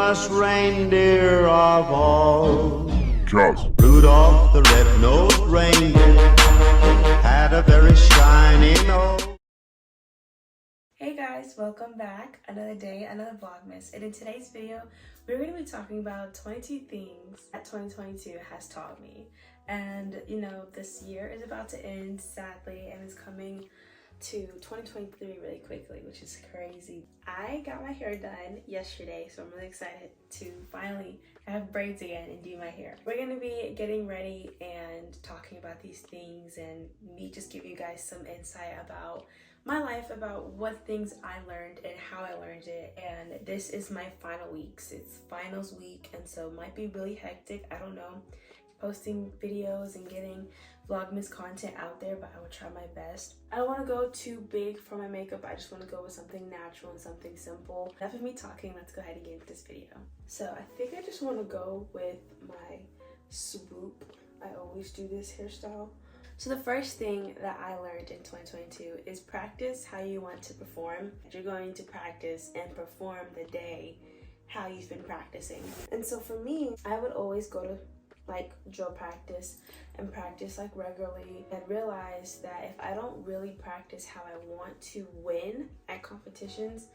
famous reindeer of all. Just Rudolph the red-nosed reindeer had a very shiny nose. Hey guys, welcome back. Another day, another Vlogmas. And in today's video, we're going to be talking about 22 things that 2022 has taught me. And you know, this year is about to end, sadly, and it's coming to 2023 really quickly, which is crazy. I got my hair done yesterday, so I'm really excited to finally have braids again and do my hair. We're going to be getting ready and talking about these things, and me just give you guys some insight about my life, about what things I learned and how I learned it. And this is my final weeks. It's finals week, and so it might be really hectic. I don't know, posting videos and getting Vlogmas content out there, but I will try my best. I don't want to go too big for my makeup. I just want to go with something natural and something simple. Enough of me talking, let's go ahead and get into this video. So I think I just want to go with my swoop. I always do this hairstyle. So the first thing that I learned in 2022 is practice how you want to perform. You're going to practice and perform the day how you've been practicing. And so for me, I would always go to like drill practice and practice like regularly, and realize that if I don't really practice how I want to win at competitions,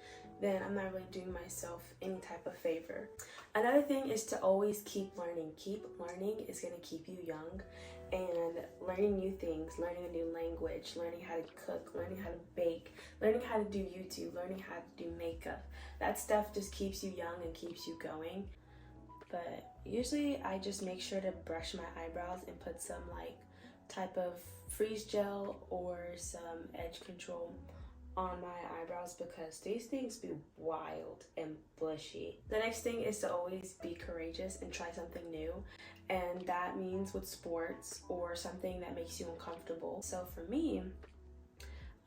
then I'm not really doing myself any type of favor. Another thing is to always keep learning. Keep learning is going to keep you young, and learning new things, learning a new language, learning how to cook, learning how to bake, learning how to do YouTube, learning how to do makeup. That stuff just keeps you young and keeps you going. But usually I just make sure to brush my eyebrows and put some like type of freeze gel or some edge control on my eyebrows, because these things be wild and bushy. The next thing is to always be courageous and try something new, and that means with sports or something that makes you uncomfortable. So for me,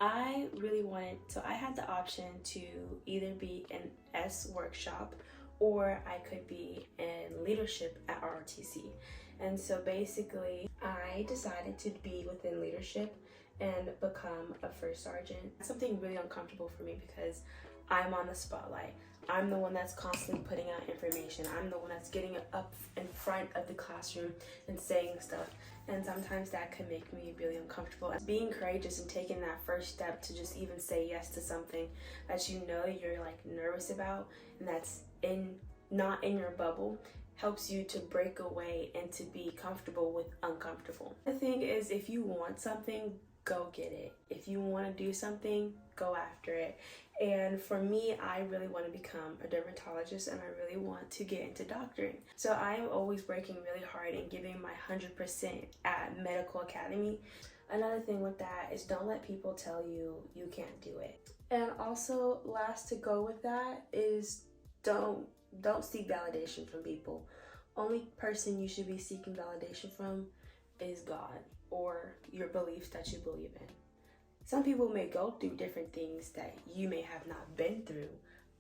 I really wanted, so I had the option to either be an S workshop or I could be in leadership at ROTC. And so basically I decided to be within leadership and become a first sergeant. Something really uncomfortable for me because I'm on the spotlight. I'm the one that's constantly putting out information. I'm the one that's getting up in front of the classroom and saying stuff. And sometimes that can make me really uncomfortable. Being courageous and taking that first step to just even say yes to something that you know you're like nervous about and that's not in your bubble helps you to break away and to be comfortable with uncomfortable. The thing is, if you want something, go get it. If you want to do something, go after it. And for me, I really want to become a dermatologist, and I really want to get into doctoring. So I am always working really hard and giving my 100% at medical academy. Another thing with that is don't let people tell you you can't do it. And also, last to go with that is don't seek validation from people. Only person you should be seeking validation from is God or your beliefs that you believe in. Some people may go through different things that you may have not been through,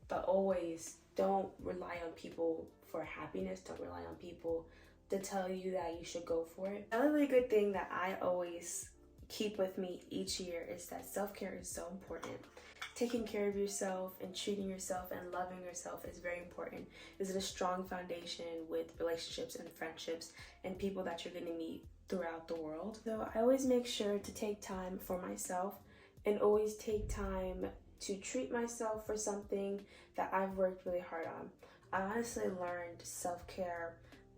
but always don't rely on people for happiness. Don't rely on people to tell you that you should go for it. Another really good thing that I always keep with me each year is that self-care is so important. Taking care of yourself and treating yourself and loving yourself is very important. It's a strong foundation with relationships and friendships and people that you're going to meet throughout the world. So I always make sure to take time for myself and always take time to treat myself for something that I've worked really hard on. I honestly learned self-care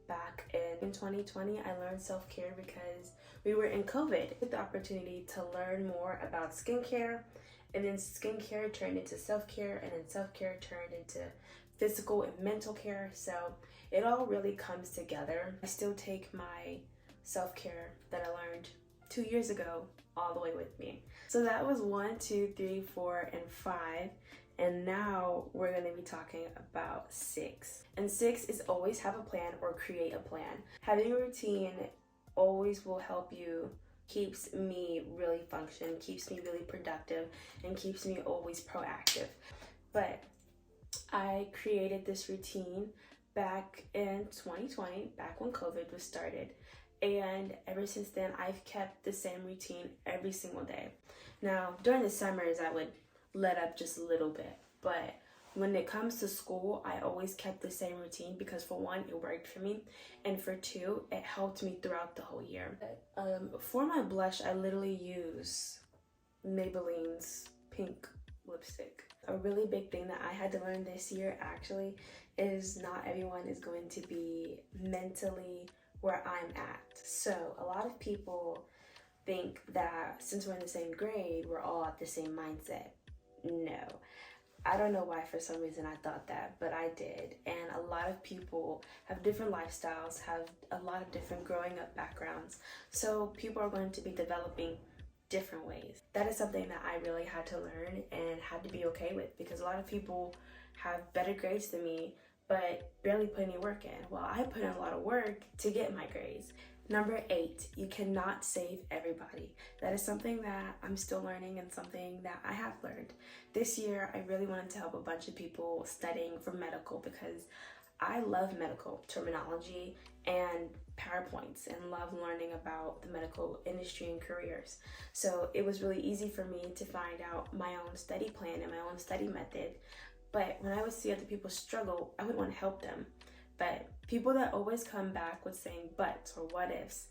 back in 2020. I learned self-care because we were in COVID. I took the opportunity to learn more about skincare, and then skincare turned into self-care, and then self-care turned into physical and mental care. So it all really comes together. I still take my self-care that I learned 2 years ago all the way with me. So that was 1, 2, 3, 4, and 5. And now we're going to be talking about 6. And 6 is always have a plan or create a plan. Having a routine always will help you. Keeps me really function, keeps me really productive, and keeps me always proactive. But I created this routine back in 2020, back when COVID was started. And ever since then, I've kept the same routine every single day. Now, during the summers, I would let up just a little bit. But when it comes to school, I always kept the same routine because for one, it worked for me, and for two, it helped me throughout the whole year. For my blush, I literally use Maybelline's pink lipstick. A really big thing that I had to learn this year actually is not everyone is going to be mentally where I'm at. So a lot of people think that since we're in the same grade, we're all at the same mindset. No. I don't know why for some reason I thought that, but I did. And a lot of people have different lifestyles, have a lot of different growing up backgrounds. So people are going to be developing different ways. That is something that I really had to learn and had to be okay with, because a lot of people have better grades than me but barely put any work in. Well, I put in a lot of work to get my grades. Number 8, you cannot save everybody. That is something that I'm still learning and something that I have learned. This year, I really wanted to help a bunch of people studying for medical because I love medical terminology and PowerPoints and love learning about the medical industry and careers. So it was really easy for me to find out my own study plan and my own study method. But when I would see other people struggle, I would want to help them. But people that always come back with saying buts or what ifs,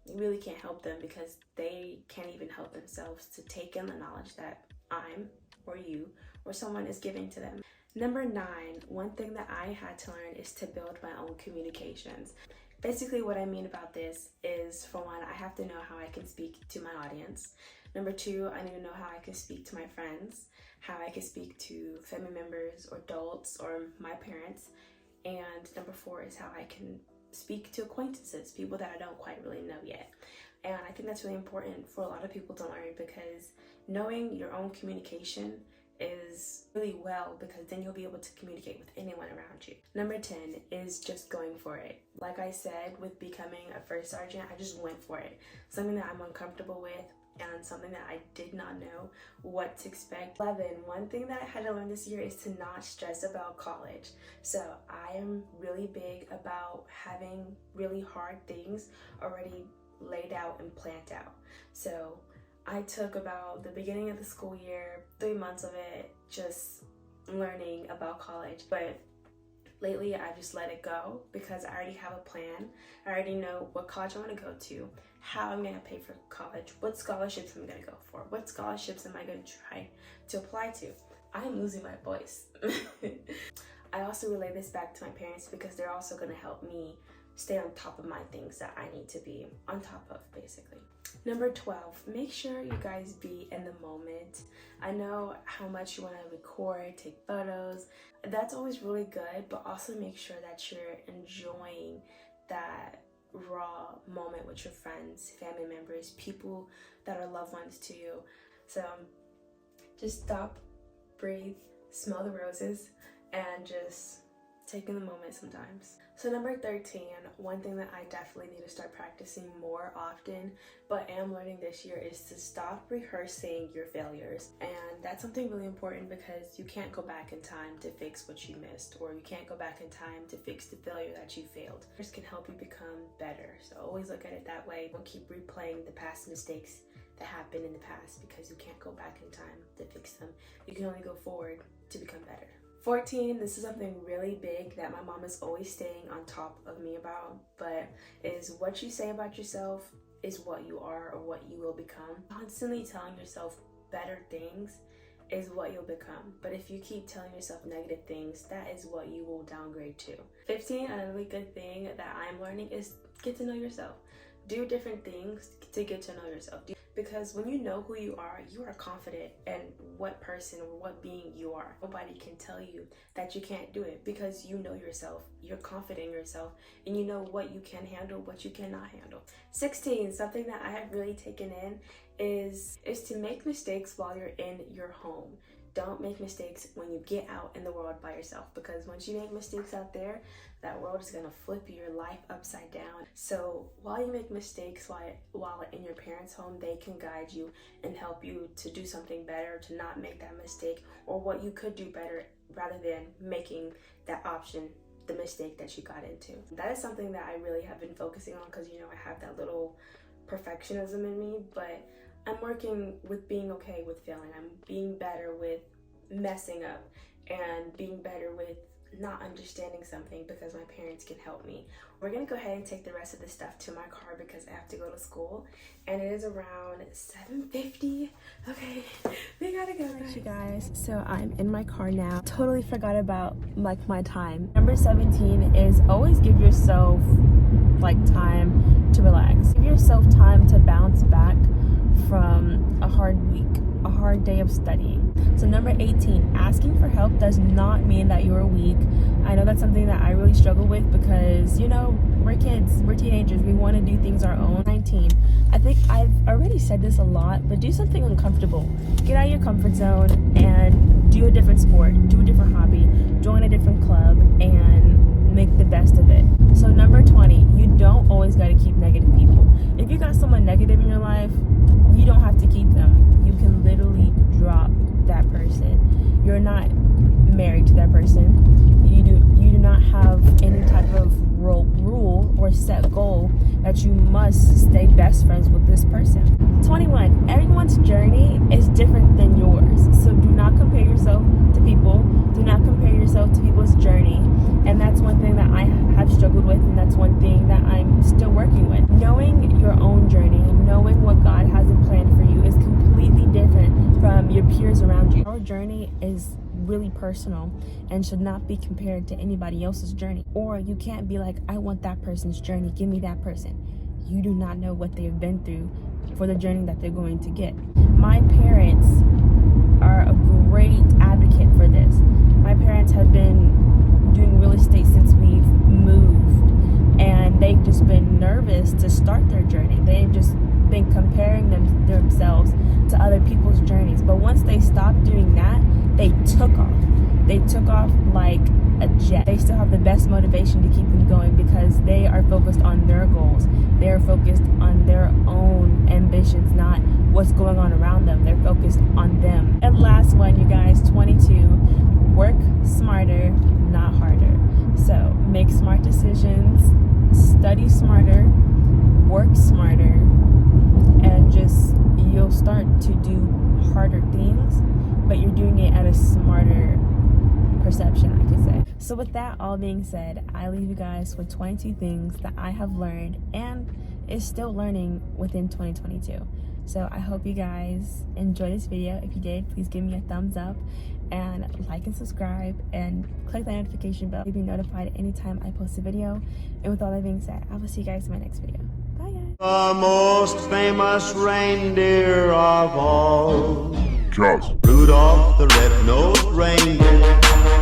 you really can't help them because they can't even help themselves to take in the knowledge that I'm or you or someone is giving to them. Number 9, one thing that I had to learn is to build my own communications. Basically what I mean about this is, for one, I have to know how I can speak to my audience. Number 2, I need to know how I can speak to my friends, how I can speak to family members or adults or my parents. And number 4 is how I can speak to acquaintances, people that I don't quite really know yet. And I think that's really important for a lot of people to learn, because knowing your own communication is really well, because then you'll be able to communicate with anyone around you. Number 10 is just going for it. Like I said, with becoming a first sergeant, I just went for it. Something that I'm uncomfortable with and something that I did not know what to expect. 11, one thing that I had to learn this year is to not stress about college. So I am really big about having really hard things already laid out and planned out. So I took about the beginning of the school year, 3 months of it, just learning about college. But lately, I just let it go because I already have a plan. I already know what college I want to go to, how I'm going to pay for college, what scholarships I'm going to go for, what scholarships am I going to try to apply to. I'm losing my voice. I also relay this back to my parents because they're also going to help me stay on top of my things that I need to be on top of, basically. Number 12, make sure you guys be in the moment. I know how much you want to record, take photos. That's always really good, but also make sure that you're enjoying that raw moment with your friends, family members, people that are loved ones to you. So just stop, breathe, smell the roses, and just take in the moment sometimes. So number 13, one thing that I definitely need to start practicing more often, but am learning this year, is to stop rehearsing your failures. And that's something really important because you can't go back in time to fix what you missed, or you can't go back in time to fix the failure that you failed. This can help you become better. So always look at it that way. Don't keep replaying the past mistakes that happened in the past, because you can't go back in time to fix them. You can only go forward to become better. 14, this is something really big that my mom is always staying on top of me about, but is what you say about yourself is what you are or what you will become. Constantly telling yourself better things is what you'll become, but if you keep telling yourself negative things, that is what you will downgrade to. 15, another really good thing that I'm learning is get to know yourself. Do different things to get to know yourself. Because when you know who you are confident in what person or what being you are. Nobody can tell you that you can't do it because you know yourself, you're confident in yourself, and you know what you can handle, what you cannot handle. 16, something that I have really taken in is to make mistakes while you're in your home. Don't make mistakes when you get out in the world by yourself, because once you make mistakes out there, that world is gonna flip your life upside down. So while you make mistakes while in your parents' home, they can guide you and help you to do something better, to not make that mistake, or what you could do better, rather than making that option the mistake that you got into. That is something that I really have been focusing on, because I have that little perfectionism in me, but I'm working with being okay with failing. I'm being better with messing up and being better with not understanding something because my parents can help me. We're gonna go ahead and take the rest of the stuff to my car because I have to go to school, and it is around 7:50. Okay, we gotta go, guys. You guys, so I'm in my car now. Totally forgot about like my time. Number 17 is always give yourself like time to relax. Give yourself time to bounce back from a hard week, a hard day of studying. So number 18, asking for help does not mean that you're weak. I know that's something that I really struggle with because, you know, we're kids, we're teenagers, we want to do things our own. 19, I think I've already said this a lot, but do something uncomfortable. Get out of your comfort zone and do a different sport, do a different hobby, join a different club, and make the best of it. So number 20, you don't always got to keep negative people. If you got someone negative in your life, you don't have to keep them. You can literally drop that person. You're not married to that person. You do not have any type of rule or set goal that you must stay best friends with this person. 21, everyone's journey is different than yours. So do not compare yourself to people. Do not compare yourself to people's journey. And that's one thing that I have struggled with, and that's one thing that I'm still working with. Knowing your own journey, knowing what God has in plan for you is completely different from your peers around you. Our journey is really personal and should not be compared to anybody else's journey. Or you can't be like, I want that person's journey, give me that person. You do not know what they've been through for the journey that they're going to get. My parents are a great advocate for this. My parents have been doing real estate since we've moved, and they've just been nervous to start their journey. They've just been comparing themselves to other people's journeys. But once they stopped doing that, they took off. They took off like a jet. They still have the best motivation to keep them going because they are focused on their goals. They are focused on their own ambitions, not what's going on around them. They're focused on them. And last one, you guys, 22, work smarter, not harder. So make smart decisions, study smarter, work smarter, and just you'll start to do harder things, but you're doing it at a smarter perception, I could say. So with that all being said, I leave you guys with 22 things that I have learned and is still learning within 2022. So I hope you guys enjoyed this video. If you did, please give me a thumbs up and like and subscribe and click the notification bell to be notified anytime I post a video. And with all that being said, I will see you guys in my next video. Bye guys. The most famous reindeer of all, Xoxo. Rudolph the red-nosed reindeer.